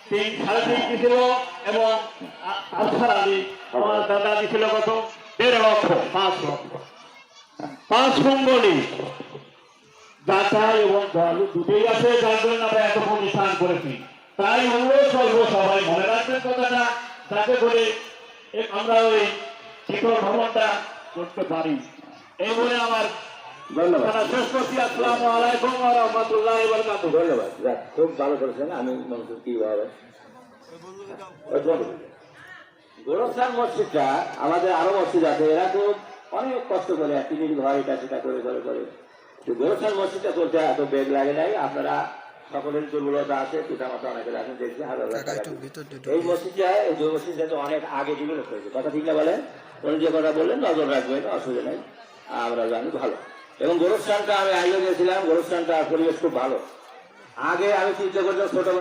3 3.5 দিছিল এবং আজহার আলী আমার দাদা দিছিল কত 1.5 লক্ষ 5 লক্ষ 5 মঙ্গলি যাচাই এবং দলু দুটোই আছে, যার জন্য আমরা এত প্রতিষ্ঠান করেছি। তাই অনুরোধ করবো সবাই মনে রাখবেন কথাটা, যাতে করে আমরা ওই শিক্ষক ভ্রমণটা করতে পারি। এই বলে আমার ধন্যবাদ শেষ করছি। আসসালামু আলাইকুম ওয়া রাহমাতুল্লাহি ওয়া বারাকাতুহু। ধন্যবাদ, খুব ভালো করেছেন। আমি মনে করি কিভাবে গোরস্থান মসজিদটা আমাদের আরো মসজিদ আছে, এরা তো অনেক কষ্ট করে টিনির ঘর এটা সেটা করে করে করে গোরস্থান মসজিদটা চলতে এত বেগ লাগে নাই। আপনারা সকলের দুর্বলতা আছে, পিতামাতা অনেকের আছেন দেখছি হাজার টাকা। এই মসজিদটা এই মসজিদটা তো অনেক আগে ডেভেলপ হয়েছে, কথা ঠিক না বলেন? উনি যে কথা বললেন নজর রাখবেন, অসুবিধা নেই, আমরা জানি ভালো। এবং গোরস্থানটা আমি আগে গেছিলাম, গোরস্থানটা পরিবেশ খুব ভালো। আগে আমি চিন্তা করতাম ছোট